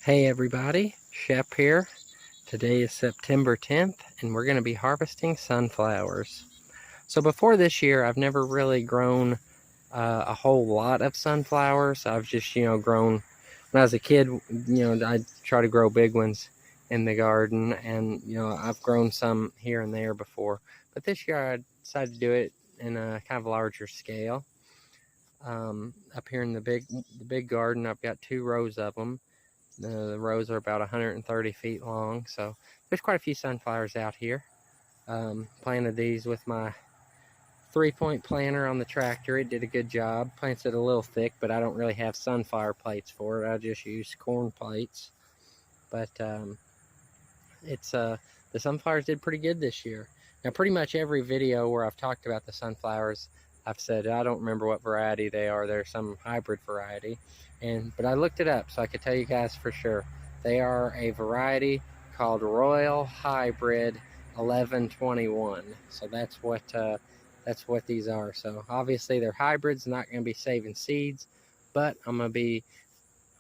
Hey everybody, Shep here. Today is September 10th and we're going to be harvesting sunflowers. So before this year, I've never really grown a whole lot of sunflowers. I've just, grown, when I was a kid, I'd try to grow big ones in the garden, and, I've grown some here and there before. But this year I decided to do it in a kind of larger scale. Up here in the big garden, I've got 2 rows of them. The rows are about 130 feet long, so there's quite a few sunflowers out here. Planted these with my 3-point planter on the tractor. It did a good job. Plants it a little thick, but I don't really have sunflower plates for it. I just use corn plates. But the sunflowers did pretty good this year. Now, pretty much every video where I've talked about the sunflowers, I've said I don't remember what variety they are. They're some hybrid variety, but I looked it up so I could tell you guys for sure. They are a variety called Royal Hybrid 1121. So that's what these are. So obviously they're hybrids, not going to be saving seeds, but I'm going to be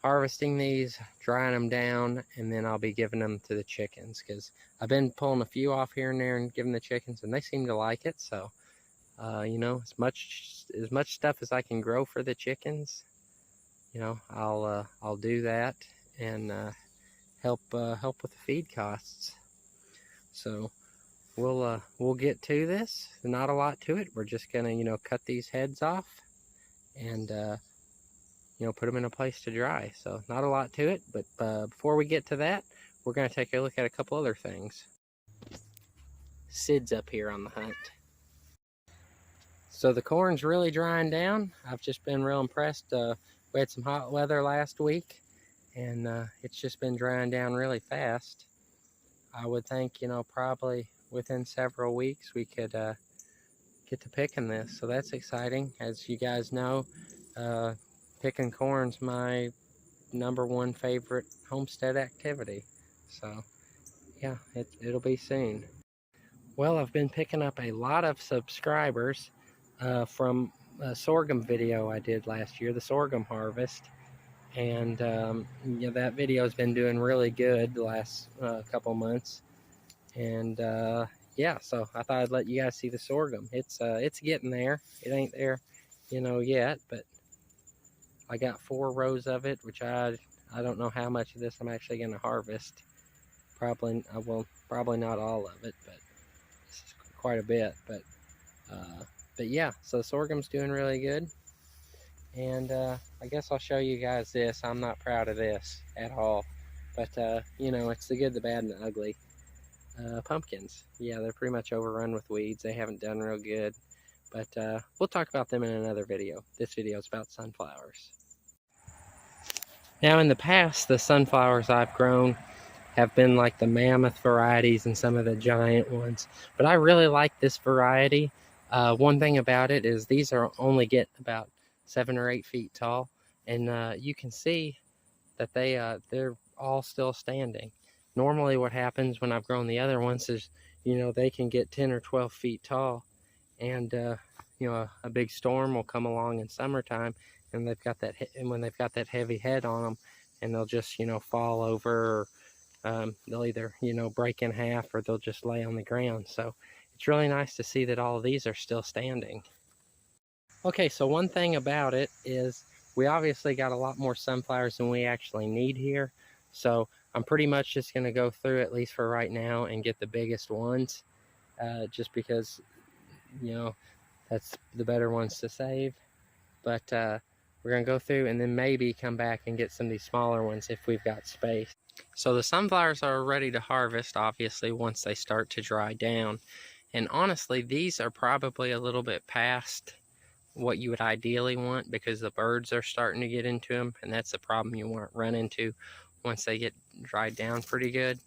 harvesting these, drying them down, and then I'll be giving them to the chickens, because I've been pulling a few off here and there and giving the chickens, and they seem to like it. So as much stuff as I can grow for the chickens, I'll do that and help with the feed costs. So we'll get to this. Not a lot to it. We're just gonna cut these heads off and put them in a place to dry. So not a lot to it, but before we get to that, we're going to take a look at a couple other things. Sid's up here on the hunt. So the corn's really drying down. I've just been real impressed. We had some hot weather last week, and it's just been drying down really fast. I would think, probably within several weeks we could get to picking this. So that's exciting. As you guys know, picking corn's my #1 favorite homestead activity. So yeah, it'll be soon. Well, I've been picking up a lot of subscribers from a sorghum video I did last year, the sorghum harvest, and that video has been doing really good the last couple months. And yeah, so I thought I'd let you guys see the sorghum. It's getting there. It ain't there yet, but I got 4 rows of it, which I don't know how much of this I'm actually going to harvest. Probably not all of it, but this is quite a bit. But yeah, so the sorghum's doing really good. And I guess I'll show you guys this. I'm not proud of this at all, but it's the good, the bad, and the ugly. Pumpkins, yeah, they're pretty much overrun with weeds. They haven't done real good, but we'll talk about them in another video. This video is about sunflowers. Now, in the past, the sunflowers I've grown have been like the mammoth varieties and some of the giant ones, but I really like this variety. One thing about it is these are only get about 7 or 8 feet tall, and you can see that they're all still standing. Normally what happens when I've grown the other ones is they can get 10 or 12 feet tall, and a big storm will come along in summertime, and when they've got that heavy head on them, and they'll just fall over, or they'll either break in half, or they'll just lay on the ground. So it's really nice to see that all of these are still standing. Okay, so one thing about it is we obviously got a lot more sunflowers than we actually need here. So I'm pretty much just going to go through, at least for right now, and get the biggest ones, just because that's the better ones to save. But we're going to go through and then maybe come back and get some of these smaller ones if we've got space. So the sunflowers are ready to harvest, obviously, once they start to dry down. And honestly, these are probably a little bit past what you would ideally want, because the birds are starting to get into them, and that's the problem you want to run into once they get dried down pretty good.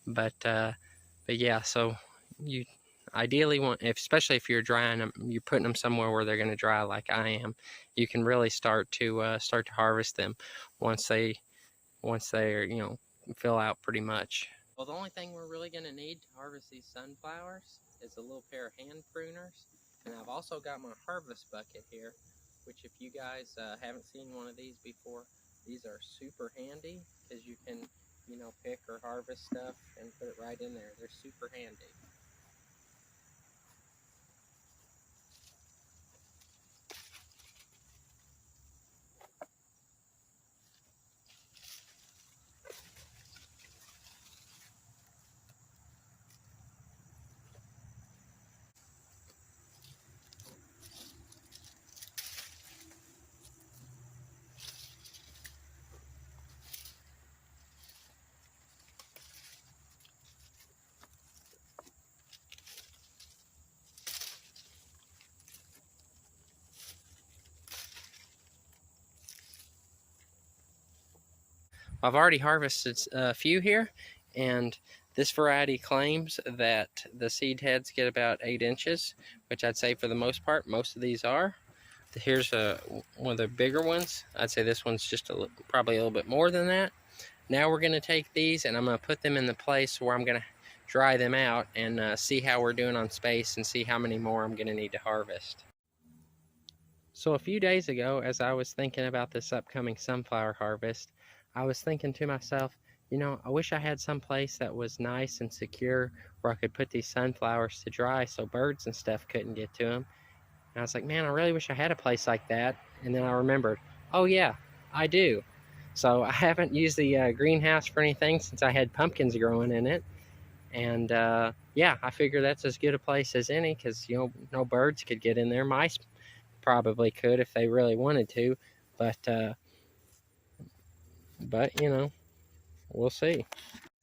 But yeah, so you ideally want, especially if you're drying them, you're putting them somewhere where they're going to dry like I am, you can really start to harvest them once they're fill out pretty much. Well, the only thing we're really going to need to harvest these sunflowers is a little pair of hand pruners, and I've also got my harvest bucket here, which if you guys haven't seen one of these before, These are super handy because you can, you know, pick or harvest stuff and put it right in there. They're super handy. I've already harvested a few here, and this variety claims that the seed heads get about 8 inches, which I'd say for the most part, most of these are. Here's one of the bigger ones. I'd say this one's just probably a little bit more than that. Now we're going to take these and I'm going to put them in the place where I'm going to dry them out and see how we're doing on space and see how many more I'm going to need to harvest. So a few days ago, as I was thinking about this upcoming sunflower harvest, I was thinking to myself, you know, I wish I had some place that was nice and secure where I could put these sunflowers to dry so birds and stuff couldn't get to them. And I was like, man, I really wish I had a place like that. And then I remembered, oh yeah, I do. So I haven't used the greenhouse for anything since I had pumpkins growing in it. And yeah, I figure that's as good a place as any because, you know, no birds could get in there. Mice probably could if they really wanted to. But you know, we'll see.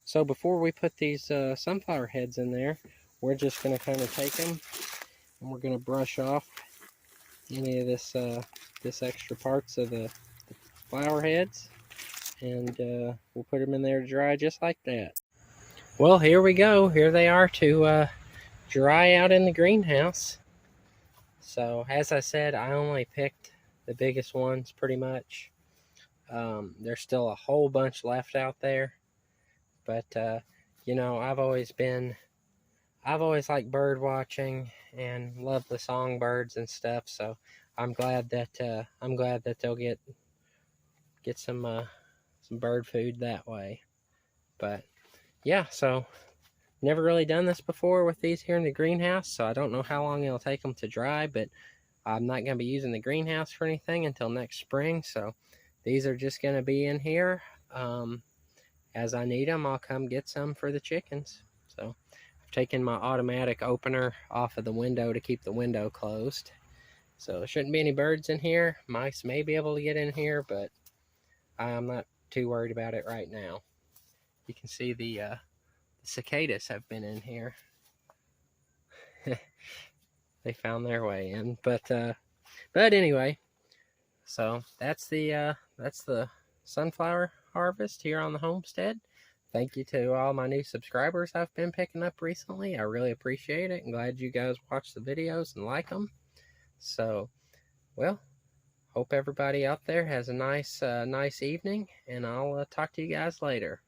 So before we put these sunflower heads in there, we're just going to kind of take them and we're going to brush off any of this extra parts of the flower heads, and we'll put them in there to dry just like that. Well, here we go. Here they are to dry out in the greenhouse. So as I said, I only picked the biggest ones pretty much. There's still a whole bunch left out there, but you know, I've always liked bird watching and loved the songbirds and stuff. So I'm glad that they'll get some bird food that way. But yeah, so never really done this before with these here in the greenhouse, so I don't know how long it'll take them to dry, but I'm not going to be using the greenhouse for anything until next spring, so these are just going to be in here. As I need them, I'll come get some for the chickens. So I've taken my automatic opener off of the window to keep the window closed. So there shouldn't be any birds in here. Mice may be able to get in here, but I'm not too worried about it right now. You can see the cicadas have been in here. They found their way in, but anyway, so that's the sunflower harvest here on the homestead. Thank you to all my new subscribers I've been picking up recently. I really appreciate it. I'm glad you guys watch the videos and like them. So, well, hope everybody out there has a nice evening, and I'll talk to you guys later.